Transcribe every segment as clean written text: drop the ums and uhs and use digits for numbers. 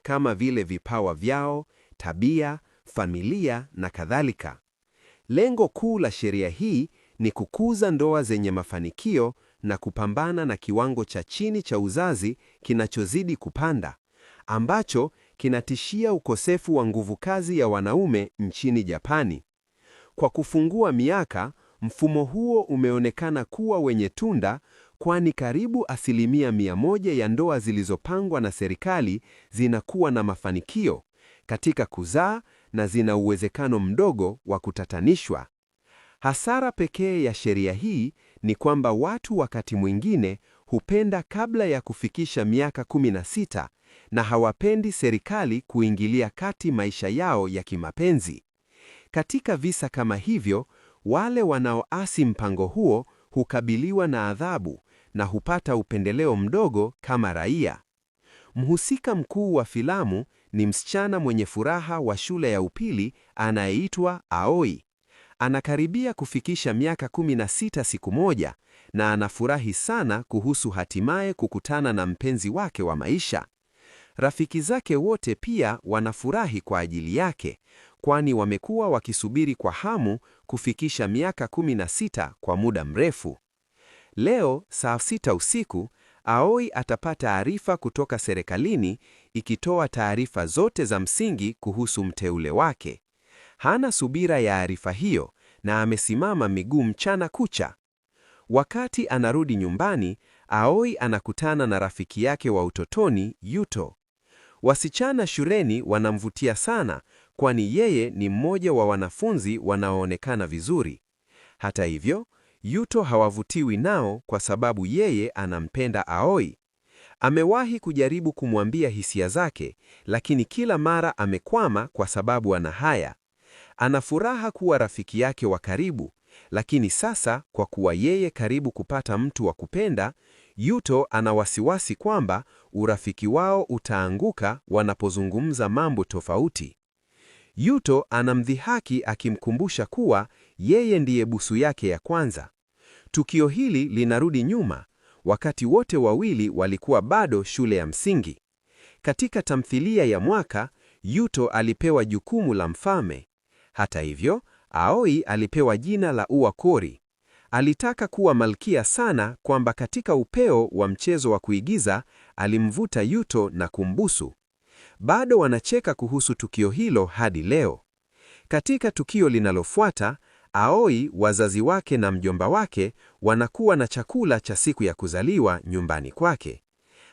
kama vile vipawa vyao, tabia, familia na kadhalika. Lengo kuu la sheria hii ni kukuza ndoa zenye mafanikio na kupambana na kiwango cha chini cha uzazi kinachozidi kupanda, ambacho kinatishia ukosefu wa nguvu kazi ya wanaume nchini Japani. Kwa kufungua miaka, mfumo huo umeonekana kuwa wenye tunda, kwani karibu 100% ya ndoa zilizopangwa na serikali zinakuwa na mafanikio katika kuzaa na zina uwezekano mdogo wa kutatanishwa. Hasara pekee ya sheria hii ni kwamba watu wakati mwingine hupenda kabla ya kufikisha miaka 16 na hawapendi serikali kuingilia kati maisha yao ya kimapenzi. Katika visa kama hivyo, wale wanaoasi mpango huo hukabiliwa na adhabu na hupata upendeleo mdogo kama raia. Mhusika mkuu wa filamu ni msichana mwenye furaha wa shule ya upili anayeitwa Aoi. Anakaribia kufikisha miaka 16 siku moja na anafurahi sana kuhusu hatimaye kukutana na mpenzi wake wa maisha. Rafiki zake wote pia wanafurahi kwa ajili yake, kwani wamekuwa wakisubiri kwa hamu kufikisha miaka 16 kwa muda mrefu. Leo saa 6 usiku, Aoi atapata arifa kutoka serikalini ikitoa taarifa zote za msingi kuhusu mteule wake. Hana subira ya arifa hiyo na amesimama miguu mchana kucha. Wakati anarudi nyumbani, Aoi anakutana na rafiki yake wa utotoni, Yuto. Wasichana shuleni wanamvutia sana, kwani yeye ni mmoja wa wanafunzi wanaoonekana vizuri. Hata hivyo, Yuto hawavutiwi nao kwa sababu yeye anampenda Aoi. Amewahi kujaribu kumwambia hisia zake, lakini kila mara amekwama kwa sababu ana haya. Ana furaha kuwa rafiki yake wa karibu, lakini sasa kwa kuwa yeye karibu kupata mtu wa kupenda, Yuto ana wasiwasi kwamba urafiki wao utaanguka wanapozungumza mambo tofauti. Yuto anamdhihaki akimkumbusha kuwa yeye ndiye busu yake ya kwanza. Tukio hili linarudi nyuma, wakati wote wawili walikuwa bado shule ya msingi. Katika tamthilia ya mwaka, Yuto alipewa jukumu la mfalme. Hata hivyo, Aoi alipewa jina la Uwakori. Alitaka kuwa malkia sana kwamba katika upeo wa mchezo wa kuigiza alimvuta Yuto na kumbusu. Bado wanacheka kuhusu tukio hilo hadi leo. Katika tukio linalofuata, Aoi, wazazi wake na mjomba wake wanakuwa na chakula cha siku ya kuzaliwa nyumbani kwake.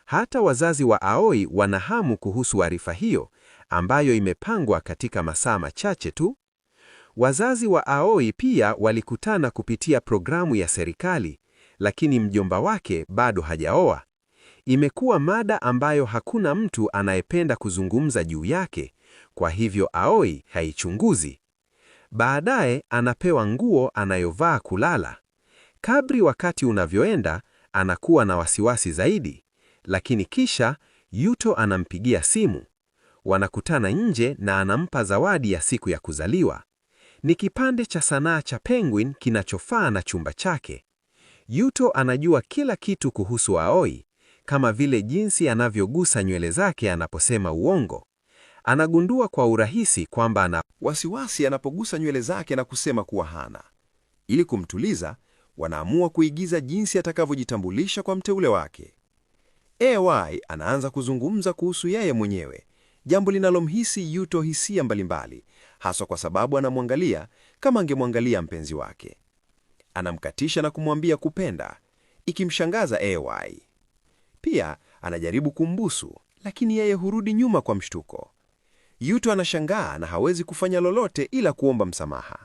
Hata wazazi wa Aoi wanahamu kuhusu arifa hiyo ambayo imepangwa katika masaa machache tu. Wazazi wa Aoi pia walikutana kupitia programu ya serikali, lakini mjomba wake bado hajaoa. Imekuwa mada ambayo hakuna mtu anayependa kuzungumza juu yake, kwa hivyo Aoi haichunguzi. Baadaye anapewa nguo anayovaa kulala. Kadri wakati unavyoenda, anakuwa na wasiwasi zaidi, lakini kisha Yuto anampigia simu. Wanakutana nje na anampa zawadi ya siku ya kuzaliwa. Ni kipande cha sanaa cha penguin kinachofaa na chumba chake. Yuto anajua kila kitu kuhusu Aoi, kama vile jinsi anavyogusa nywele zake anaposema uongo. Anagundua kwa urahisi kwamba ana wasiwasi anapogusa nywele zake na kusema kuwa hana. Ili kumtuliza, wanaamua kuigiza jinsi atakavyojitambulisha kwa mteule wake. Aoi anaanza kuzungumza kuhusu yeye mwenyewe, jambo linalomhisi Yuto hisia mbalimbali, haswa kwa sababu anamwangalia kama angemwangalia mpenzi wake. Anamkatisha na kumwambia kupenda, ikimshangaza Aoi. Pia anajaribu kumbusu, lakini yeye hurudi nyuma kwa mshtuko. Yuto anashangaa na hawezi kufanya lolote ila kuomba msamaha.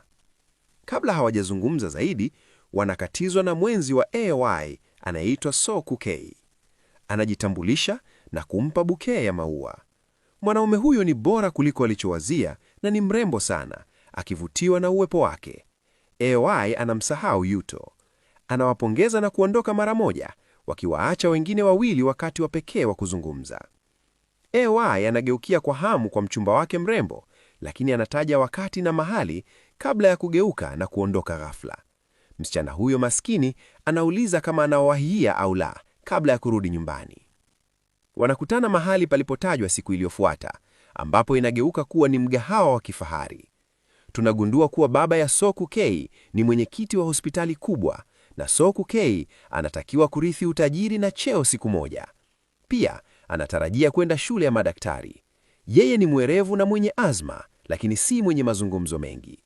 Kabla hawajazungumza zaidi, wanakatizwa na mwenzi wa Aoi anayeitwa Sokukei. Anajitambulisha na kumpa bouquet ya maua. Mwanaume huyo ni bora kuliko alichowazia na ni mrembo sana, akivutiwa na uwepo wake. Aoi anamsahau Yuto. Anawapongeza na kuondoka mara moja, wakiwaacha wengine wawili wakati wa pekee wa kuzungumza. Aoi anageukia kwa hamu kwa mchumba wake mrembo, lakini anataja wakati na mahali kabla ya kugeuka na kuondoka ghafla. Msichana huyo maskini anauliza kama anawahiya au la kabla ya kurudi nyumbani. Wanakutana mahali palipotajwa siku iliyofuata, ambapo inageuka kuwa ni mgahawa wa kifahari. Tunagundua kuwa baba ya Sok-Kei ni mwenyekiti wa hospitali kubwa, na Sok-Kei anatakiwa kurithi utajiri na cheo siku moja. Pia anatarajia kwenda shule ya madaktari. Yeye ni mwerevu na mwenye azma, lakini si mwenye mazungumzo mengi.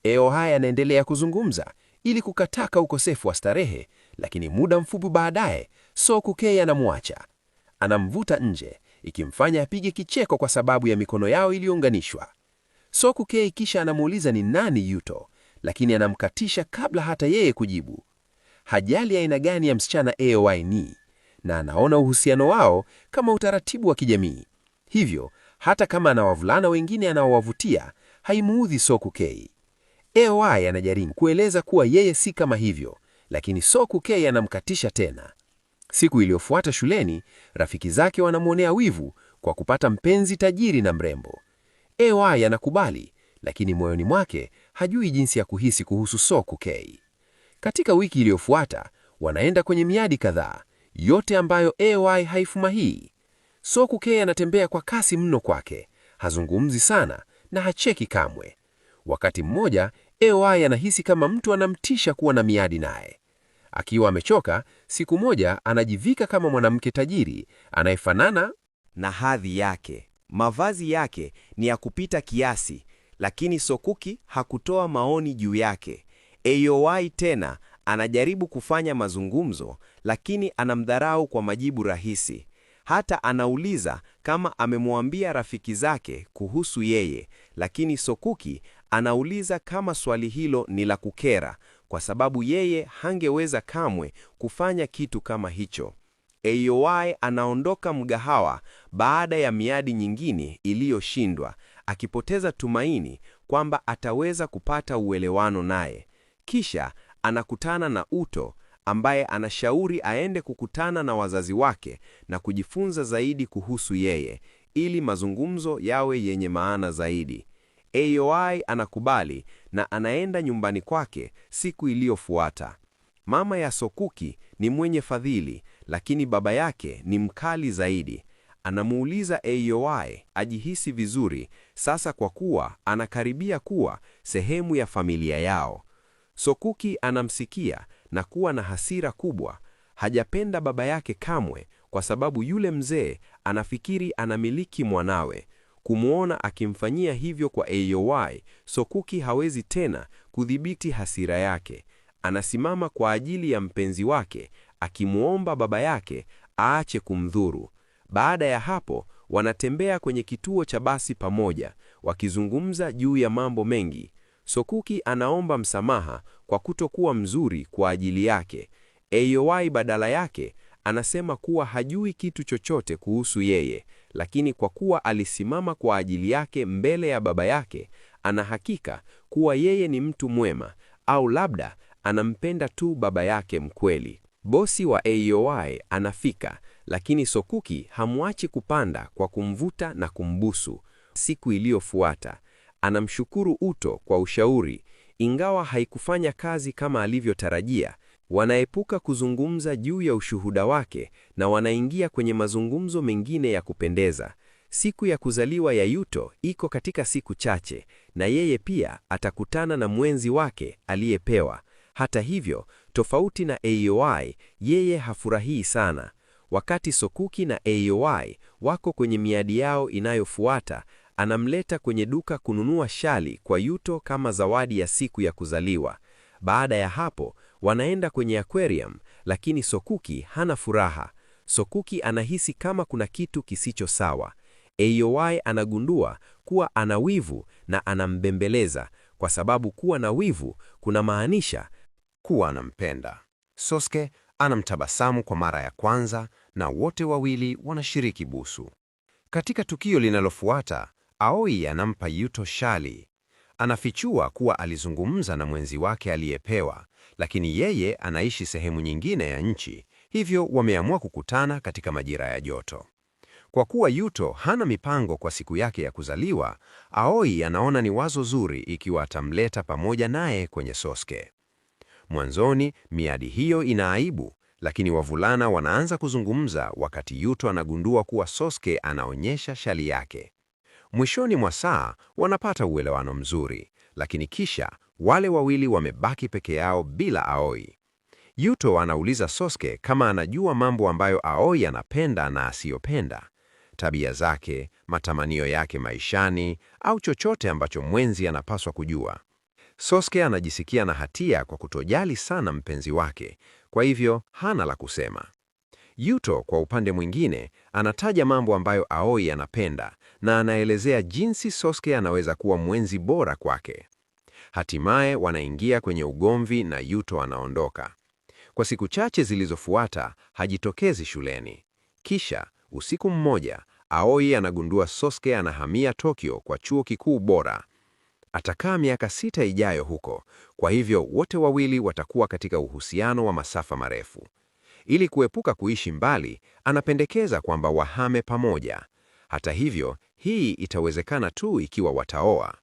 Aoi anaendelea kuzungumza ili kukataka ukosefu wa starehe, lakini muda mfupi baadaye Sok-Kei anamwacha. Anamvuta nje, ikimfanya apige kicheko kwa sababu ya mikono yao iliyounganishwa. Sok-Kei kisha anamuuliza ni nani Yuto, lakini anamkatisha kabla hata yeye kujibu. Hajali aina gani ya msichana Aoi ni, na anaona uhusiano wao kama utaratibu wa kijamii. Hivyo, hata kama ana wavulana wengine anaowavutia, haimuudhi Sok-Kei. Aoi anajaribu kueleza kuwa yeye si kama hivyo, lakini Sok-Kei anamkatisha tena. Siku iliyofuata shuleni, rafiki zake wanamwonea wivu kwa kupata mpenzi tajiri na mrembo. Aoi anakubali, lakini moyoni mwake hajui jinsi ya kuhisi kuhusu Sok-Kei. Katika wiki iliyofuata, wanaenda kwenye miadi kadhaa, yote ambayo Aoi haifurahii. Sok-Kei anatembea kwa kasi mno kwake, hazungumzi sana na hacheki kamwe. Wakati mmoja, Aoi anahisi kama mtu anamtisha kuwa na miadi naye. Akiwa amechoka, siku moja anajivika kama mwanamke tajiri anayefanana na hadhi yake. Mavazi yake ni ya kupita kiasi, lakini Sokuki hakutoa maoni juu yake. Aoi tena anajaribu kufanya mazungumzo, lakini anamdharau kwa majibu rahisi. Hata anauliza kama amemwambia rafiki zake kuhusu yeye, lakini Sokuki anauliza kama swali hilo ni la kukera, kwa sababu yeye hangeweza kamwe kufanya kitu kama hicho. Aoi anaondoka mgahawa baada ya miadi nyingine iliyoshindwa, akipoteza tumaini kwamba ataweza kupata uelewano naye. Kisha anakutana na Uto, ambaye anashauri aende kukutana na wazazi wake na kujifunza zaidi kuhusu yeye, ili mazungumzo yawe yenye maana zaidi. Aoi anakubali na anaenda nyumbani kwake siku iliyofuata. Mama ya Sokuki ni mwenye fadhili, lakini baba yake ni mkali zaidi. Anamuuliza Aoi ajihisi vizuri sasa kwa kuwa anakaribia kuwa sehemu ya familia yao. Sokuki anamsikia na kuwa na hasira kubwa. Hajapenda baba yake kamwe kwa sababu yule mzee anafikiri anamiliki mwanawe. Kumuona akimfanyia hivyo kwa Aoi, Sokuki hawezi tena kudhibiti hasira yake. Anasimama kwa ajili ya mpenzi wake, akimuomba baba yake aache kumdhuru. Baada ya hapo, wanatembea kwenye kituo cha basi pamoja, wakizungumza juu ya mambo mengi. Sokuki anaomba msamaha kwa kutokuwa mzuri kwa ajili yake. Aoi badala yake anasema kuwa hajui kitu chochote kuhusu yeye, lakini kwa kuwa alisimama kwa ajili yake mbele ya baba yake, ana hakika kuwa yeye ni mtu mwema, au labda anampenda tu baba yake mkweli. Bosi wa Aoi anafika, lakini Sokuki hamwachi kupanda kwa kumvuta na kumbusu. Siku iliyofuata, anamshukuru Uto kwa ushauri, ingawa haikufanya kazi kama alivyotarajia. Wanaepuka kuzungumza juu ya ushuhuda wake na wanaingia kwenye mazungumzo mengine ya kupendeza. Siku ya kuzaliwa ya Yuto iko katika siku chache, na yeye pia atakutana na mwenzi wake aliyepewa. Hata hivyo, tofauti na Aoi, yeye hafurahii sana. Wakati Sokuki na Aoi wako kwenye miadi yao inayofuata, anamleta kwenye duka kununua shali kwa Yuto kama zawadi ya siku ya kuzaliwa. Baada ya hapo, wanaenda kwenye aquarium, lakini Sokuki hana furaha. Sokuki anahisi kama kuna kitu kisicho sawa. Aoi anagundua kuwa ana wivu na anambembeleza, kwa sababu kuwa na wivu kuna maanisha kuwa anampenda. Sosuke anamtabasamu kwa mara ya kwanza na wote wawili wanashiriki busu. Katika tukio linalofuata, Aoi anampa Yuto shali. Anafichua kuwa alizungumza na mwenzi wake aliyepewa, lakini yeye anaishi sehemu nyingine ya nchi, hivyo wameamua kukutana katika majira ya joto. Kwa kuwa Yuto hana mipango kwa siku yake ya kuzaliwa, Aoi anaona ni wazo zuri ikiwa atamleta pamoja naye kwenye Sosuke. Mwanzoni, miadi hiyo ina aibu, Lakini wavulana wanaanza kuzungumza wakati Yuto anagundua kuwa Sosuke anaonyesha shali yake. Mwishoni mwa saa wanapata uelewano mzuri, lakini kisha wale wawili wamebaki peke yao bila Aoi. Yuto anauliza Sosuke kama anajua mambo ambayo Aoi anapenda na asiyopenda, tabia zake, matamanio yake maishani, au chochote ambacho mwenzi anapaswa kujua. Sosuke anajisikia na hatia kwa kutojali sana mpenzi wake, kwa hivyo hana la kusema. Yuto kwa upande mwingine anataja mambo ambayo Aoi anapenda na anaelezea jinsi Sosuke anaweza kuwa mwenzi bora kwake. Hatimaye wanaingia kwenye ugomvi na Yuto anaondoka. Kwa siku chache zilizofuata hajitokezi shuleni. Kisha usiku mmoja Aoi anagundua Sosuke anahamia Tokyo kwa chuo kikuu bora. Atakaa miaka 6 ijayo huko, kwa hivyo wote wawili watakuwa katika uhusiano wa masafa marefu. Ili kuepuka kuishi mbali, anapendekeza kwamba wahame pamoja. Hata hivyo, hii itawezekana tu ikiwa wataoa.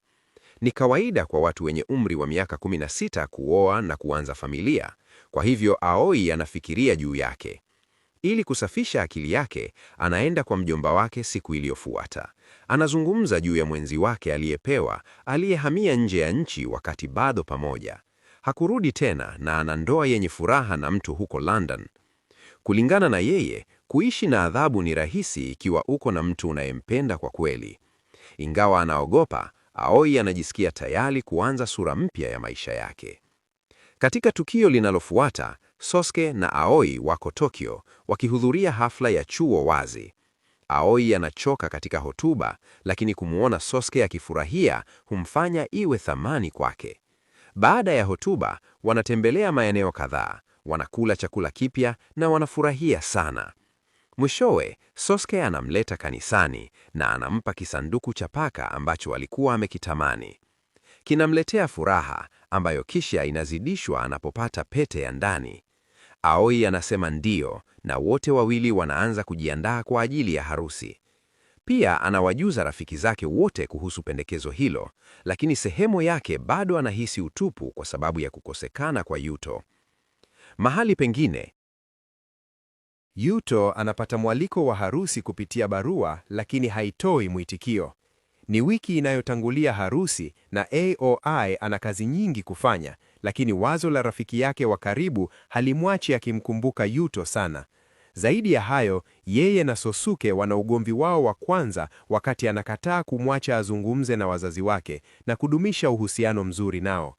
Ni kawaida kwa watu wenye umri wa miaka 16 kuoa na kuanza familia, kwa hivyo Aoi anafikiria juu yake. Ili kusafisha akili yake, anaenda kwa mjomba wake siku iliyofuata. Anazungumza juu ya mwenzi wake aliyepewa, aliyehamia nje ya nchi wakati bado pamoja. Hakurudi tena na ana ndoa yenye furaha na mtu huko London. Kulingana na yeye, kuishi na adhabu ni rahisi ikiwa uko na mtu unayempenda kwa kweli. Ingawa anaogopa, Aoi anajisikia tayari kuanza sura mpya ya maisha yake. Katika tukio linalofuata, Sosuke na Aoi wako Tokyo wakihudhuria hafla ya chuo wazi. Aoi anachoka katika hotuba, lakini kumuona Sosuke akifurahia humfanya iwe thamani kwake. Baada ya hotuba, wanatembelea maeneo kadhaa, wanakula chakula kipya na wanafurahia sana. Mwishowe, Sosuke anamleta kanisani na anampa kisanduku cha paka ambacho alikuwa amekitamani. Kinamletea furaha ambayo kisha inazidishwa anapopata pete ya ndani. Aoi anasema ndio na wote wawili wanaanza kujiandaa kwa ajili ya harusi. Pia anawajuza rafiki zake wote kuhusu pendekezo hilo, lakini sehemu yake bado anahisi utupu kwa sababu ya kukosekana kwa Yuto. Mahali pengine, Yuto anapata mwaliko wa harusi kupitia barua, lakini haitoi mwitikio. Ni wiki inayotangulia harusi na Aoi ana kazi nyingi kufanya, lakini wazo la rafiki yake wa karibu halimwachi akimkumbuka Yuto sana. Zaidi ya hayo, yeye na Sosuke wana ugomvi wao wa kwanza wakati anakataa kumwacha azungumze na wazazi wake na kudumisha uhusiano mzuri nao.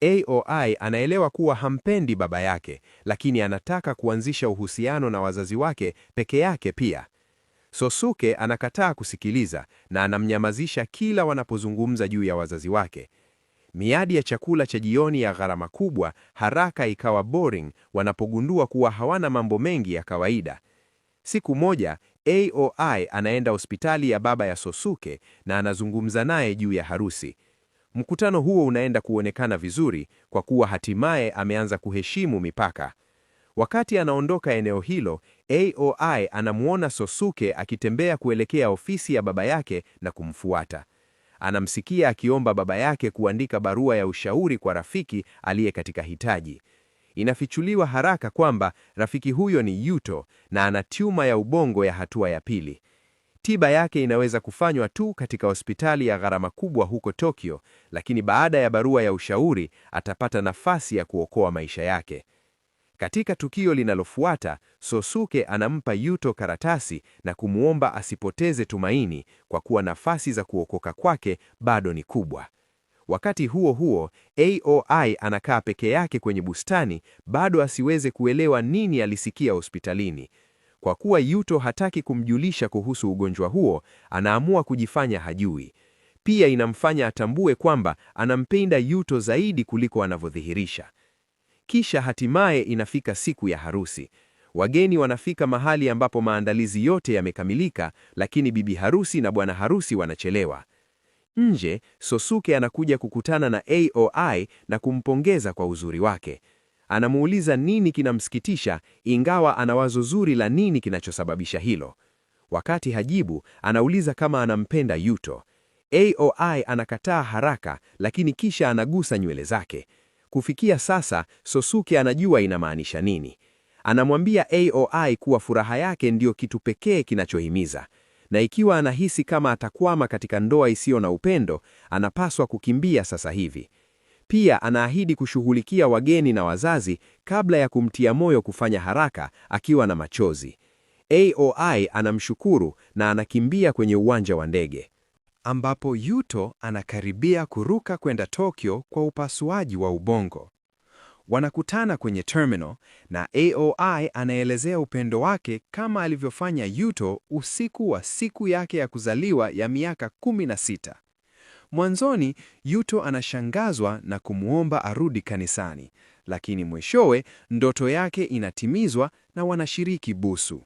Aoi anaelewa kuwa hampendi baba yake, lakini anataka kuanzisha uhusiano na wazazi wake peke yake pia. Sosuke anakataa kusikiliza na anamnyamazisha kila wanapozungumza juu ya wazazi wake. Miadi ya chakula cha jioni ya gharama kubwa haraka ikawa boring wanapogundua kuwa hawana mambo mengi ya kawaida. Siku moja, Aoi anaenda hospitali ya baba ya Sosuke na anazungumza naye juu ya harusi. Mkutano huo unaenda kuonekana vizuri kwa kuwa hatimaye ameanza kuheshimu mipaka. Wakati anaondoka eneo hilo, Aoi anamuona Sosuke akitembea kuelekea ofisi ya baba yake na kumfuata. Anamsikia akiomba baba yake kuandika barua ya ushauri kwa rafiki aliye katika hitaji. Inafichuliwa haraka kwamba rafiki huyo ni Yuto na ana tumor ya ubongo ya hatua ya pili. Tiba yake inaweza kufanywa tu katika hospitali ya gharama kubwa huko Tokyo, lakini baada ya barua ya ushauri atapata nafasi ya kuokoa maisha yake. Katika tukio linalofuata, Sosuke anampa Yuto karatasi na kumuomba asipoteze tumaini kwa kuwa nafasi za kuokoka kwake bado ni kubwa. Wakati huo huo, Aoi anakaa peke yake kwenye bustani, bado asiweze kuelewa nini alisikia hospitalini. Kwa kuwa Yuto hataki kumjulisha kuhusu ugonjwa huo, anaamua kujifanya hajui. Pia inamfanya atambue kwamba anampenda Yuto zaidi kuliko anavyodhihirisha. Kisha hatimaye inafika siku ya harusi. Wageni wanafika mahali ambapo maandalizi yote yamekamilika, lakini bibi harusi na bwana harusi wanachelewa. Nje, Sosuke anakuja kukutana na Aoi na kumpongeza kwa uzuri wake. Anamuuliza nini kinamsikitisha, ingawa ana wazo zuri la nini kinachosababisha hilo. Wakati hajibu, anauliza kama anampenda Yuto. Aoi anakataa haraka, lakini kisha anagusa nywele zake. Kufikia sasa, Sosuke anajua inamaanisha nini. Anamwambia Aoi kuwa furaha yake ndiyo kitu pekee kinachohimiza, na ikiwa anahisi kama atakwama katika ndoa isiyo na upendo, anapaswa kukimbia sasa hivi. Pia anaahidi kushughulikia wageni na wazazi kabla ya kumtia moyo kufanya haraka, akiwa na machozi. Aoi anamshukuru na anakimbia kwenye uwanja wa ndege, ambapo Yuto anakaribia kuruka kwenda Tokyo kwa upasuaji wa ubongo. Wanakutana kwenye terminal na Aoi anaelezea upendo wake kama alivyofanya Yuto usiku wa siku yake ya kuzaliwa ya miaka 16. Mwanzoni, Yuto anashangazwa na kumwomba arudi kanisani, lakini mwishowe ndoto yake inatimizwa na wanashiriki busu.